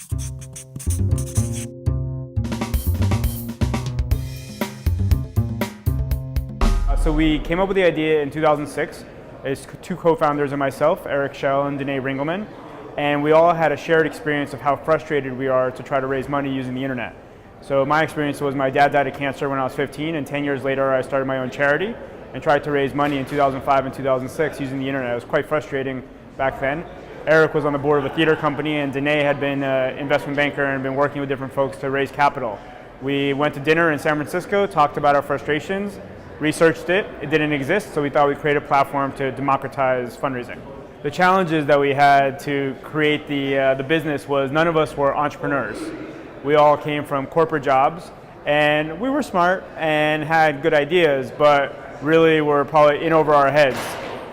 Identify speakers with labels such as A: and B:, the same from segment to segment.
A: So we came up with the idea in 2006. It's two co-founders and myself, Eric Schell and Danae Ringelman, and we all had a shared experience of how frustrated we are to try to raise money using the internet. So my experience was my dad died of cancer when I was 15, and 10 years later I started my own charity and tried to raise money in 2005 and 2006 using the internet. It was quite frustrating back then. Eric was on the board of a theater company, and Danae had been an investment banker and been working with different folks to raise capital. We went to dinner in San Francisco, talked about our frustrations, researched it. It didn't exist, so we thought we'd create a platform to democratize fundraising. The challenges that we had to create the business was none of us were entrepreneurs. We all came from corporate jobs, and we were smart and had good ideas, but really were probably in over our heads.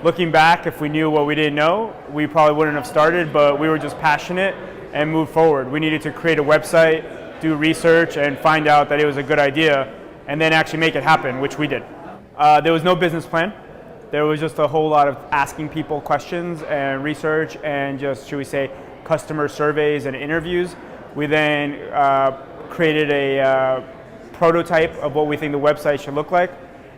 A: Looking back, if we knew what we didn't know, we probably wouldn't have started, but we were just passionate and moved forward. We needed to create a website, do research, and find out that it was a good idea, and then actually make it happen, which we did. There was no business plan. There was just a whole lot of asking people questions and research and just, should we say, customer surveys and interviews. We then created a prototype of what we think the website should look like.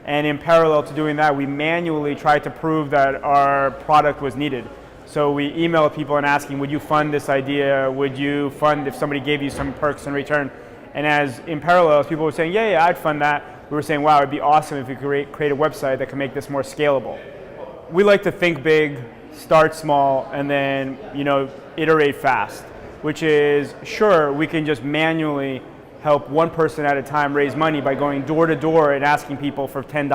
A: And in parallel to doing that, we manually tried to prove that our product was needed. So we emailed people and asking, would you fund this idea? Would you fund if somebody gave you some perks in return? And as in parallel, as people were saying, yeah, I'd fund that, we were saying, wow, it'd be awesome if we could create a website that could make this more scalable. We like to think big, start small, and then iterate fast, which is, sure, we can just manually help one person at a time raise money by going door to door and asking people for $10.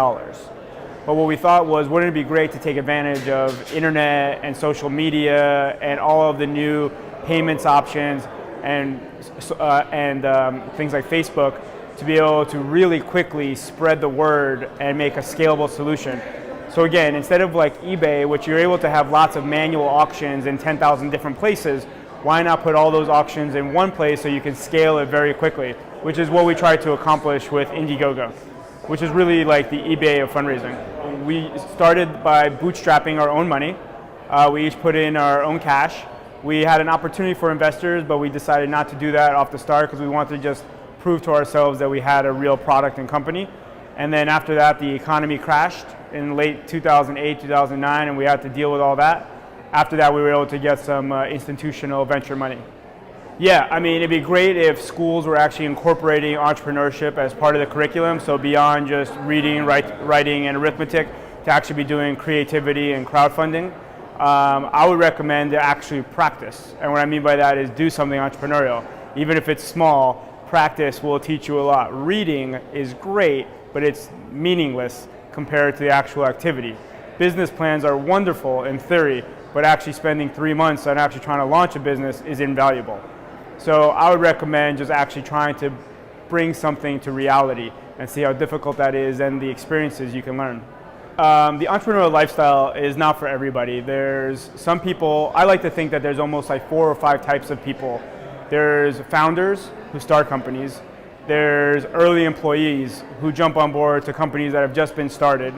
A: But what we thought was, wouldn't it be great to take advantage of internet and social media and all of the new payments options and things like Facebook to be able to really quickly spread the word and make a scalable solution. So again, instead of like eBay, which you're able to have lots of manual auctions in 10,000 different places, why not put all those auctions in one place so you can scale it very quickly, which is what we tried to accomplish with IndieGoGo, which is really like the eBay of fundraising. We started by bootstrapping our own money. We each put in our own cash. We had an opportunity for investors, but we decided not to do that off the start because we wanted to just prove to ourselves that we had a real product and company. And then after that, the economy crashed in late 2008, 2009, and we had to deal with all that. After that, we were able to get some institutional venture money. Yeah, I mean, it'd be great if schools were actually incorporating entrepreneurship as part of the curriculum, so beyond just reading, writing, and arithmetic, to actually be doing creativity and crowdfunding. I would recommend to actually practice, and what I mean by that is do something entrepreneurial. Even if it's small, practice will teach you a lot. Reading is great, but it's meaningless compared to the actual activity. Business plans are wonderful in theory, but actually spending 3 months on actually trying to launch a business is invaluable. So I would recommend just actually trying to bring something to reality and see how difficult that is and the experiences you can learn. The entrepreneurial lifestyle is not for everybody. There's some people, I like to think that there's almost like 4 or 5 types of people. There's founders who start companies. There's early employees who jump on board to companies that have just been started.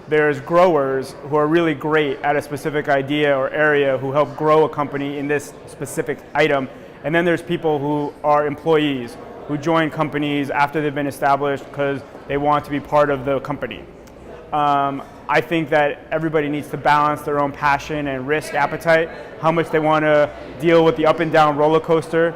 A: There's growers who are really great at a specific idea or area who help grow a company in this specific item. And then there's people who are employees who join companies after they've been established because they want to be part of the company. I think that everybody needs to balance their own passion and risk appetite, how much they want to deal with the up and down roller coaster.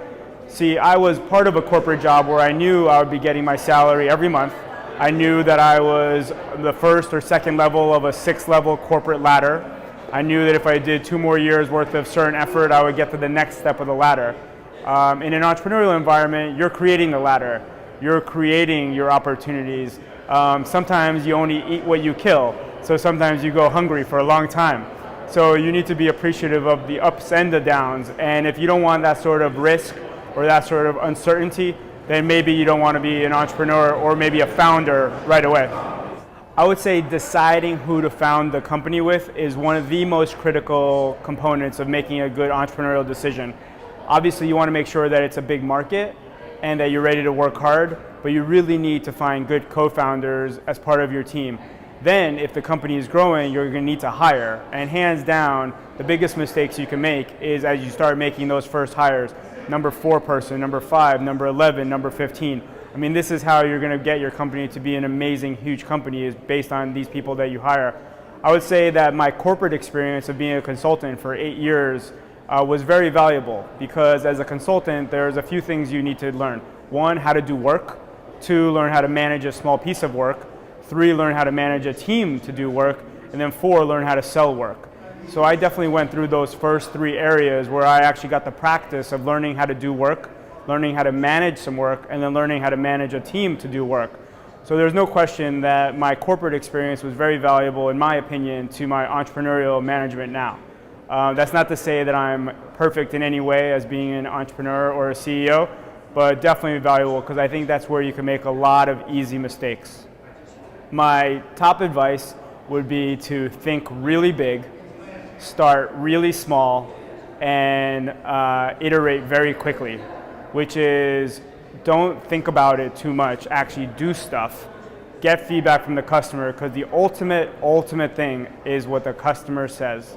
A: See, I was part of a corporate job where I knew I would be getting my salary every month. I knew that I was the first or second level of a 6-level corporate ladder. I knew that if I did 2 more years worth of certain effort, I would get to the next step of the ladder. In an entrepreneurial environment, you're creating the ladder. You're creating your opportunities. Sometimes you only eat what you kill, so sometimes you go hungry for a long time. So you need to be appreciative of the ups and the downs, and if you don't want that sort of risk or that sort of uncertainty, then maybe you don't want to be an entrepreneur or maybe a founder right away. I would say deciding who to found the company with is one of the most critical components of making a good entrepreneurial decision. Obviously, you want to make sure that it's a big market and that you're ready to work hard, but you really need to find good co-founders as part of your team. Then, if the company is growing, you're going to need to hire. And hands down, the biggest mistakes you can make is as you start making those first hires, number 4 person, number 5, number 11, number 15. I mean, this is how you're going to get your company to be an amazing, huge company, is based on these people that you hire. I would say that my corporate experience of being a consultant for 8 years was very valuable, because as a consultant, there's a few things you need to learn. 1, how to do work. 2, learn how to manage a small piece of work. 3, learn how to manage a team to do work. And then 4, learn how to sell work. So I definitely went through those first 3 areas where I actually got the practice of learning how to do work, learning how to manage some work, and then learning how to manage a team to do work. So there's no question that my corporate experience was very valuable, in my opinion, to my entrepreneurial management now. That's not to say that I'm perfect in any way as being an entrepreneur or a CEO, but definitely valuable, because I think that's where you can make a lot of easy mistakes. My top advice would be to think really big, start really small, and iterate very quickly, which is, don't think about it too much, actually do stuff. Get feedback from the customer, because the ultimate thing is what the customer says.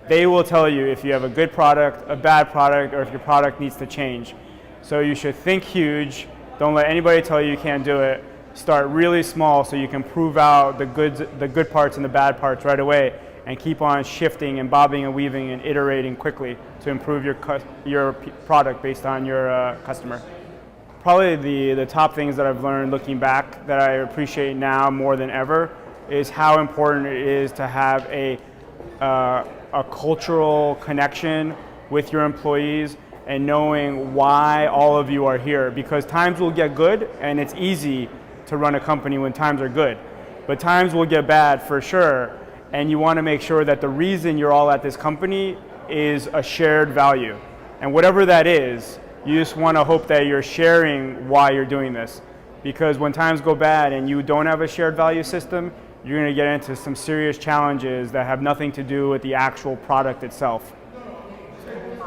A: They will tell you if you have a good product, a bad product, or if your product needs to change. So you should think huge. Don't let anybody tell you can't do it. Start really small so you can prove out the good parts and the bad parts right away, and keep on shifting and bobbing and weaving and iterating quickly to improve your product based on your customer. Probably the top things that I've learned looking back that I appreciate now more than ever is how important it is to have a cultural connection with your employees, and knowing why all of you are here. Because times will get good, and it's easy to run a company when times are good. But times will get bad for sure, and you want to make sure that the reason you're all at this company is a shared value. And whatever that is, you just want to hope that you're sharing why you're doing this. Because when times go bad and you don't have a shared value system, you're going to get into some serious challenges that have nothing to do with the actual product itself.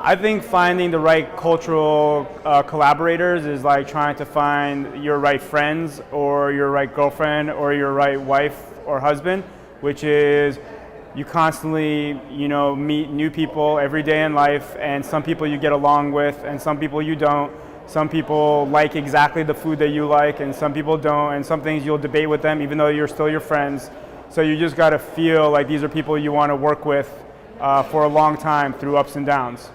A: I think finding the right cultural collaborators is like trying to find your right friends or your right girlfriend or your right wife or husband, which is you constantly, meet new people every day in life, and some people you get along with and some people you don't. Some people like exactly the food that you like and some people don't, and some things you'll debate with them even though you're still your friends. So you just got to feel like these are people you want to work with for a long time through ups and downs.